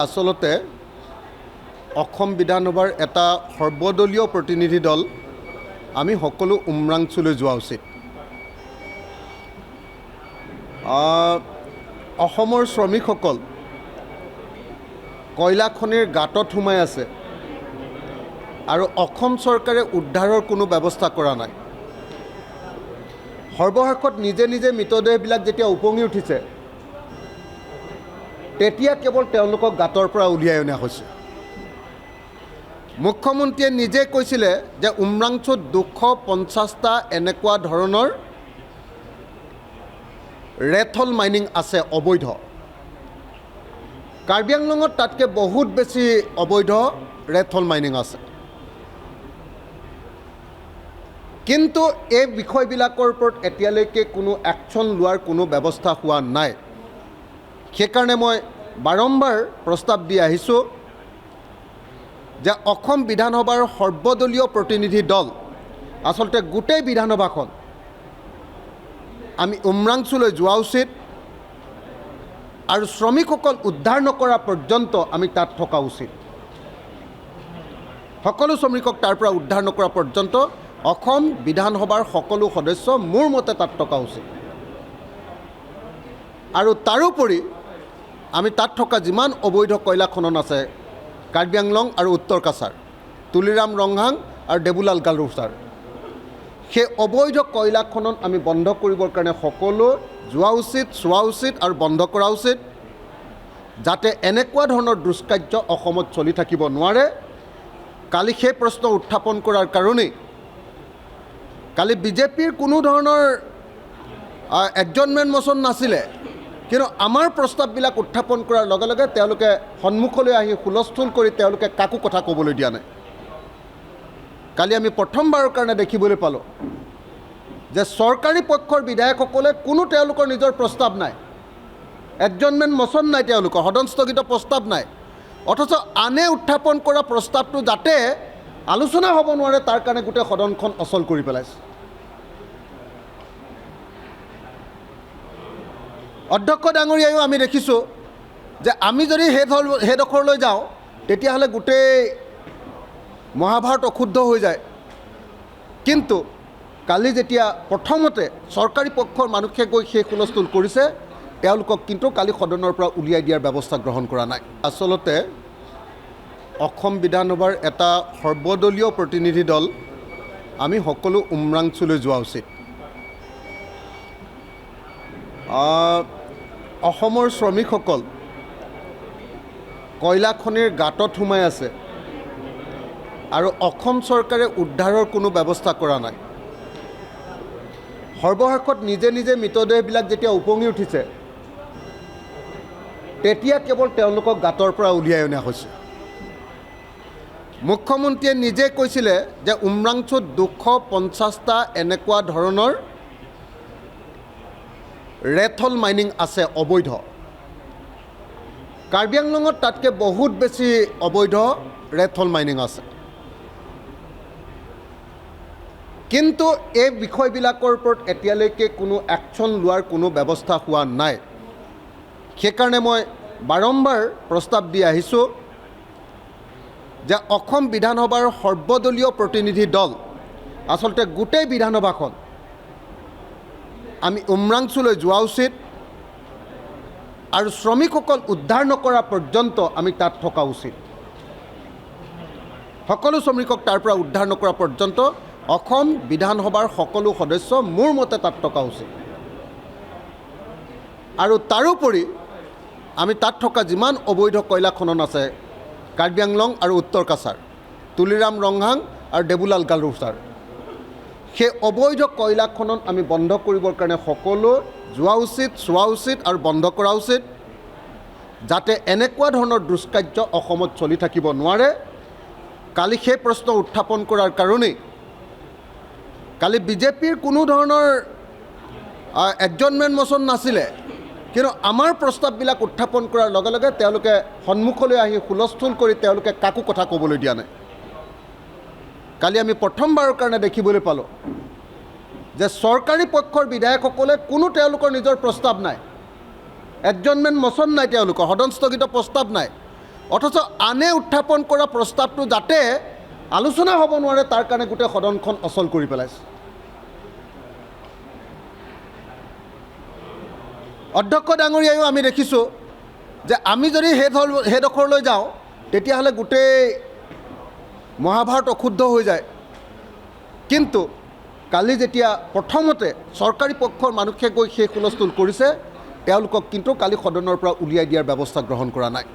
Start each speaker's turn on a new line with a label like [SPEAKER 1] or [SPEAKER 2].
[SPEAKER 1] আচলতে অসম বিধানসভাৰ এটা সৰ্বদলীয় প্ৰতিনিধি দল আমি সকলো উমৰাংচুলৈ যোৱা উচিত। অসমৰ শ্ৰমিকসকল কয়লা খনিৰ গাঁতত সোমাই আছে আৰু অসম চৰকাৰে উদ্ধাৰৰ কোনো ব্যৱস্থা কৰা নাই। সৰ্বশেষত নিজে নিজে মৃতদেহবিলাক যেতিয়া উপঙি উঠিছে তেতিয়া কেৱল তেওঁলোকক গাঁতৰ পৰা উলিয়াই অনা হৈছে। মুখ্যমন্ত্ৰীয়ে নিজে কৈছিলে যে উমৰাংচুত 250টা এনেকুৱা ধৰণৰ ৰেথল মাইনিং আছে অবৈধ। কাৰ্বি আংলঙত তাতকৈ বহুত বেছি অবৈধ ৰেথল মাইনিং আছে। কিন্তু এই বিষয়বিলাকৰ ওপৰত এতিয়ালৈকে কোনো একশ্যন লোৱাৰ কোনো ব্যৱস্থা হোৱা নাই। সেইকাৰণে মই বাৰম্বাৰ প্ৰস্তাৱ দি আহিছোঁ যে অসম বিধানসভাৰ সৰ্বদলীয় প্ৰতিনিধি দল আচলতে গোটেই বিধানসভাখন আমি উমৰাংচুলৈ যোৱা উচিত আৰু শ্ৰমিকসকল উদ্ধাৰ নকৰা পৰ্যন্ত আমি তাত থকা উচিত। সকলো শ্ৰমিকক তাৰ পৰা উদ্ধাৰ নকৰা পৰ্যন্ত অসম বিধানসভাৰ সকলো সদস্য মোৰ মতে তাত থকা উচিত। আৰু তাৰোপৰি আমি তাত থকা যিমান অবৈধ কয়লা খনন আছে কাৰ্বি আংলং আৰু উত্তৰ কাছাৰ, তুলিৰাম ৰংহাং আৰু দেবুলাল গালুছাৰ, সেই অবৈধ কয়লা খনন আমি বন্ধ কৰিবৰ কাৰণে সকলো যোৱা উচিত, চোৱা উচিত আৰু বন্ধ কৰা উচিত, যাতে এনেকুৱা ধৰণৰ দুষ্কাৰ্য অসমত চলি থাকিব নোৱাৰে। কালি সেই প্ৰশ্ন উত্থাপন কৰাৰ কাৰণেই কালি বিজেপিৰ কোনো ধৰণৰ এডজৰ্ণমেণ্ট মোচন নাছিলে, কিন্তু আমাৰ প্ৰস্তাৱবিলাক উত্থাপন কৰাৰ লগে লগে তেওঁলোকে সন্মুখলৈ আহি হুলস্থুল কৰি তেওঁলোকে কাকো কথা ক'বলৈ দিয়া নাই। কালি আমি প্ৰথমবাৰৰ কাৰণে দেখিবলৈ পালোঁ যে চৰকাৰী পক্ষৰ বিধায়কসকলে কোনো তেওঁলোকৰ নিজৰ প্ৰস্তাৱ নাই, এডজৰ্ণমেণ্ট মোচন নাই, তেওঁলোকৰ সদন স্থগিত প্ৰস্তাৱ নাই, অথচ আনে উত্থাপন কৰা প্ৰস্তাৱটো যাতে আলোচনা হ'ব নোৱাৰে তাৰ কাৰণে গোটেই সদনখন অচল কৰি পেলাইছে। অধ্যক্ষ ডাঙৰীয়ায়ো আমি দেখিছোঁ যে আমি যদি সেইডোখৰলৈ যাওঁ তেতিয়াহ'লে গোটেই মহাভাৰত অশুদ্ধ হৈ যায়। কিন্তু কালি যেতিয়া প্ৰথমতে চৰকাৰী পক্ষৰ মানুহে গৈ সেই হুলস্থুল কৰিছে তেওঁলোকক কিন্তু কালি সদনৰ পৰা উলিয়াই দিয়াৰ ব্যৱস্থা গ্ৰহণ কৰা নাই। আচলতে অসম বিধানসভাৰ এটা সৰ্বদলীয় প্ৰতিনিধি দল আমি সকলো উমৰাংচুলৈ যোৱা উচিত। অসমৰ শ্ৰমিকসকল কয়লা খনিৰ গাঁতত সোমাই আছে আৰু অসম চৰকাৰে উদ্ধাৰৰ কোনো ব্যৱস্থা কৰা নাই। সৰ্বশেষত নিজে নিজে মৃতদেহবিলাক যেতিয়া উপঙি উঠিছে তেতিয়া কেৱল তেওঁলোকক গাঁতৰ পৰা উলিয়াই অনা হৈছে। মুখ্যমন্ত্ৰীয়ে নিজে কৈছিলে যে উমৰাংচুত 250টা এনেকুৱা ধৰণৰ ৰেথল মাইনিং আছে অবৈধ। কাৰ্বি আংলঙত তাতকৈ বহুত বেছি অবৈধ ৰেথল মাইনিং আছে। কিন্তু এই বিষয়বিলাকৰ ওপৰত এতিয়ালৈকে কোনো একশ্যন লোৱাৰ কোনো ব্যৱস্থা হোৱা নাই। সেইকাৰণে মই বাৰম্বাৰ প্ৰস্তাৱ দি আহিছোঁ যে অসম বিধানসভাৰ সৰ্বদলীয় প্ৰতিনিধি দল আচলতে গোটেই বিধানসভাখন আমি উমৰাংচুলৈ যোৱা উচিত আৰু শ্ৰমিকসকল উদ্ধাৰ নকৰা পৰ্যন্ত আমি তাত থকা উচিত। সকলো শ্ৰমিকক তাৰ পৰা উদ্ধাৰ নকৰা পৰ্যন্ত অসম বিধানসভাৰ সকলো সদস্য মোৰ মতে তাত থকা উচিত। আৰু তাৰোপৰি আমি তাত থকা যিমান অবৈধ কয়লা খনন আছে কাৰ্বি আংলং আৰু উত্তৰ কাছাৰ, তুলিৰাম ৰংহাং আৰু দেবুলাল গালুছাৰ, সেই অবৈধ কয়লা খনন আমি বন্ধ কৰিবৰ কাৰণে সকলো যোৱা উচিত, চোৱা উচিত আৰু বন্ধ কৰা উচিত, যাতে এনেকুৱা ধৰণৰ দুষ্কাৰ্য অসমত চলি থাকিব নোৱাৰে। কালি সেই প্ৰশ্ন উত্থাপন কৰাৰ কাৰণেই কালি বিজেপিৰ কোনো ধৰণৰ এডজৰ্ণমেণ্ট মোচন নাছিলে, কিন্তু আমাৰ প্ৰস্তাৱবিলাক উত্থাপন কৰাৰ লগে লগে তেওঁলোকে সন্মুখলৈ আহি হুলস্থুল কৰি তেওঁলোকে কাকো কথা ক'বলৈ দিয়া নাই। কালি আমি প্ৰথমবাৰৰ কাৰণে দেখিবলৈ পালোঁ যে চৰকাৰী পক্ষৰ বিধায়কসকলে কোনো তেওঁলোকৰ নিজৰ প্ৰস্তাৱ নাই, এডজৰ্ণমেণ্ট মোচন নাই, তেওঁলোকৰ সদন স্থগিত প্ৰস্তাৱ নাই, অথচ আনে উত্থাপন কৰা প্ৰস্তাৱটো যাতে আলোচনা হ'ব নোৱাৰে তাৰ কাৰণে গোটেই সদনখন অচল কৰি পেলাইছে। অধ্যক্ষ ডাঙৰীয়াইও আমি দেখিছোঁ যে আমি যদি সেইডোখৰলৈ যাওঁ তেতিয়াহ'লে গোটেই মহাভাৰত অশুদ্ধ হৈ যায়। কিন্তু কালি যেতিয়া প্ৰথমতে চৰকাৰী পক্ষৰ মানুহে গৈ সেই হুলস্থুল কৰিছে তেওঁলোকক কিন্তু কালি সদনৰ পৰা উলিয়াই দিয়াৰ ব্যৱস্থা গ্ৰহণ কৰা নাই।